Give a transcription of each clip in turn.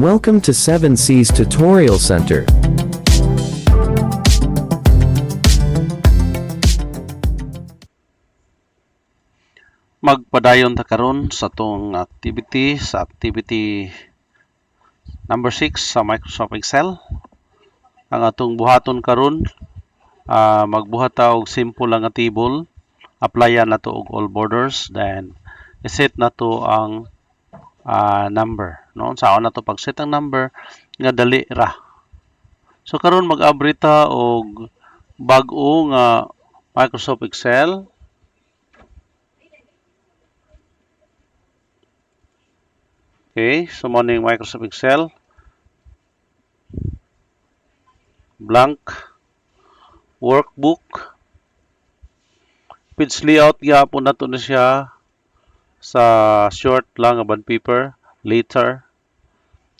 Welcome to 7C's Tutorial Center. Magpadayon ta karon sa tong activity number 6 sa Microsoft Excel. Ang atong buhaton karon, magbuhat ta og simple lang nga table, applyan nato og all borders, then iset nato ang number, no? Saan nato pag-set ang number nga dali ra. So karon mag-abri ta og bag-o nga Microsoft Excel. Okay, so mo ning Microsoft Excel. Blank workbook. Page layout gyapon nato na siya sa short lang nga bond paper, later.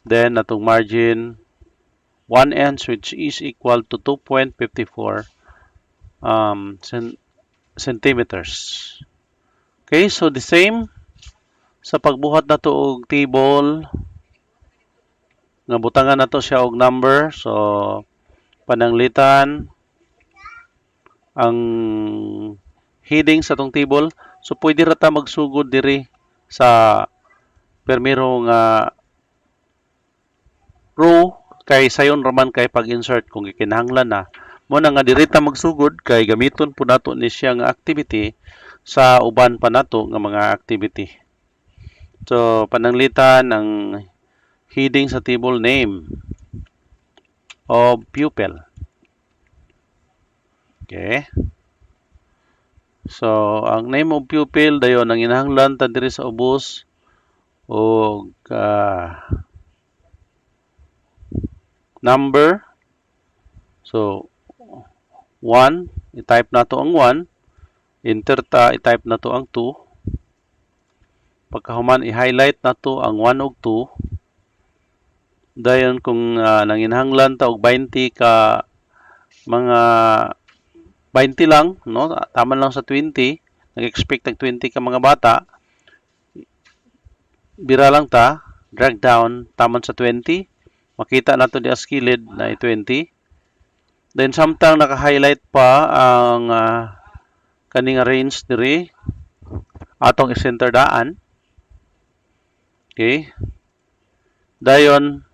Then atong margin 1/8 which is equal to 2.54 centimeters. Okay, so the same sa pagbuhat nato og table nga butangan nato siya og number. So pananglitan ang heading sa tong table. So pwede ra ta magsugod diri sa permiro nga row kay sayon raman kay pag-insert kung gikinahanglan na. Mo na nga diri ta magsugod kay gamiton po nato ni siya nga activity sa uban pa nato nga mga activity. So pananglitan ang heading sa table, name of pupil. Okay. So ang name of pupil dayon ang inahanglan ta diri sa ubos og number. So 1, i-type nato ang 1, enter ta, i-type nato ang 2. Pagkahuman i-highlight nato ang 1 ug 2. Dayon kung nanginhanglan ta og 20 ka mga 20 lang, no? Taman lang sa 20. Nag-expect tag 20 ka mga bata. Bira lang ta, drag down taman sa 20. Makita nato di as kilid na 20. Then samtang naka-highlight pa ang kaning range diri atong i-center daan. Okay. Dayon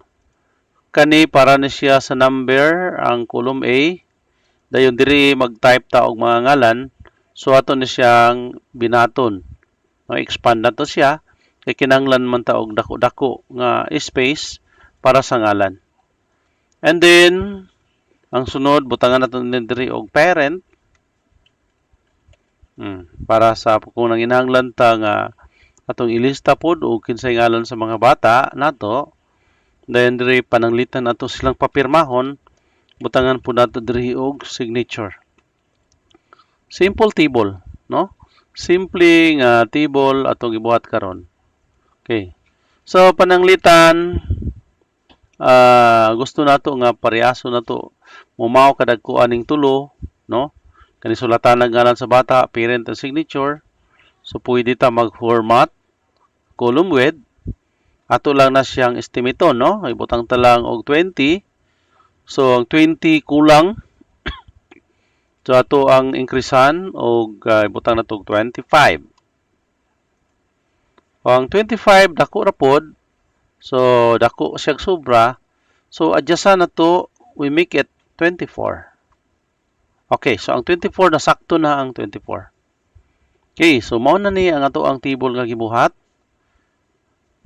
kani para ni siya sa number ang column A. Dayon diri mag-type ta og mga ngalan. So ato ni siyang binaton. Expand na to siya kay kinahanglan man ta og dako-dako nga space para sa ngalan. And then ang sunod butangan nato diri og parent. Para sa kung nanginahanglan ta nga atong ilista pod og kinsay ngalan sa mga bata nato. Dayon diri pananglitan nato silang papirmahon. Butangan po nato diri og signature. Simple table, no? Simple nga table atong gibuhat karon. Okay. So pananglitan gusto nato nga parehaso nato mumaw kadagkuan ning tulo, no? Kani sulatan lang ngalan sa bata, parent and signature. So pwede ta mag-format column width. Ato lang na siyang estimaton, no? Ibutang ta lang og 20. So, ang 20 kulang. So, ato ang increasehan o ibutang na ito 25. O, ang 25, dako ra pod. So, dako siyag sobra. So, adjustan na to, we make it 24. Okay, so ang 24, nasakto na ang 24. Okay, so mao na ni ang ato ang table nga gibuhat.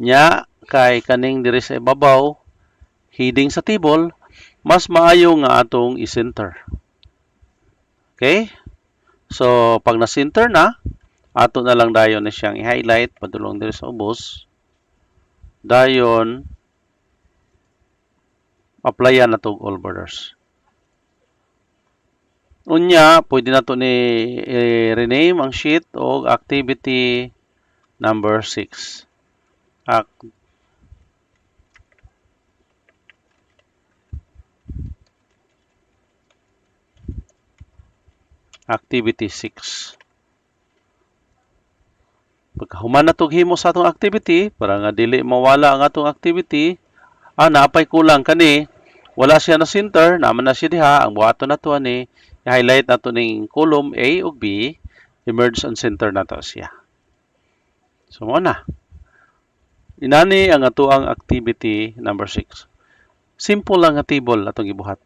Nya, kay kaning diri sa ibabaw, heading sa table, mas maayo nga atong i-center. Okay? So, pag na-center na, ato na lang dayon na siyang i-highlight, padulong diri sa ubos. Dayon, applyan na to all borders. Unya, pwede na to ni rename ang sheet o activity number 6. Activity 6. Pagkahuman na itong himo sa atong activity, para nga dili mawala ang atong activity, Napay kulang kani. Wala siya na center, naman na siya diha. Ang buhaton na to ani, i-highlight na to ning column A ug B, emerge and center na to siya. So mo na. Inani ang atoang activity number 6. Simple lang nga table atong gibuhat.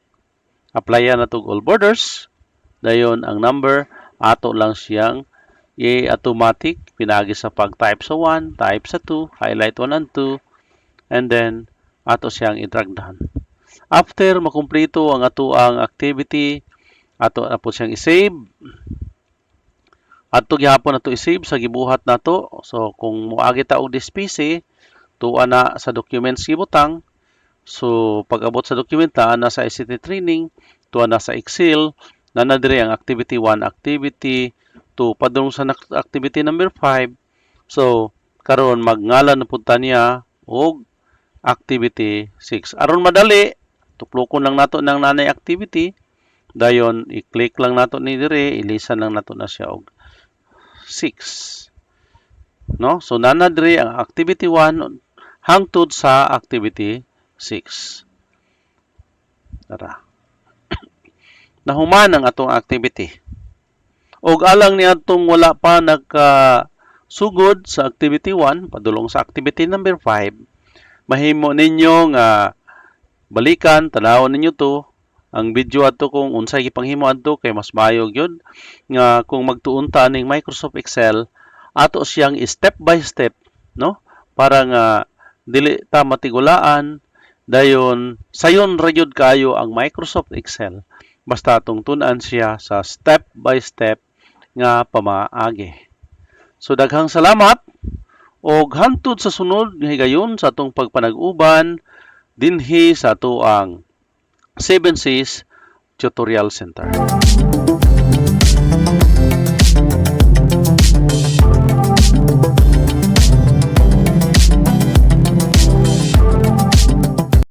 Applyan na to all borders. Dayon ang number ato lang siyang i-automatic pinagi sa pag-type sa 1, type sa 2, highlight 1 and 2, and then ato siyang i-drag down. After makumpleto ang atoang activity, ato na po siyang i-save. Ato gihapon na to i-save sa gibuhat na to. So kung moagi ta og this PC, tuwa na sa documents gibutang. So pag abot sa document na sa ICT training, tuwa na sa Excel, na dire ang activity 1, activity 2, padung sa activity number 5. So karon magngalan na punta niya og activity 6. Aron madali, tuplokon lang nato ng nanay activity. Dayon i-click lang nato ni dire, ilisan lang nato na siya og 6. No? So nana dire ang activity 1 hangtod sa activity 6. Tara. Nahuman ang atong activity. Og alang ni atong wala pa nagka-sugod sa activity 1, padulong sa activity number 5, mahimo ninyo nga balikan, tanawon ninyo to, ang video ato kung unsay gipanghimo adto kay mas maayo gyud nga kung magtuon ta ning Microsoft Excel, ato siyang step by step, no? Para nga dili ta matigulaan, dayon sayon ra gyud kayo ang Microsoft Excel. Basta atong tun-an siya sa step by step nga pamaagi. So daghang salamat og hangtod sa sunod nga higayon sa atong pagpanag-uban dinhi sa ato ang 7Cs Tutorial Center.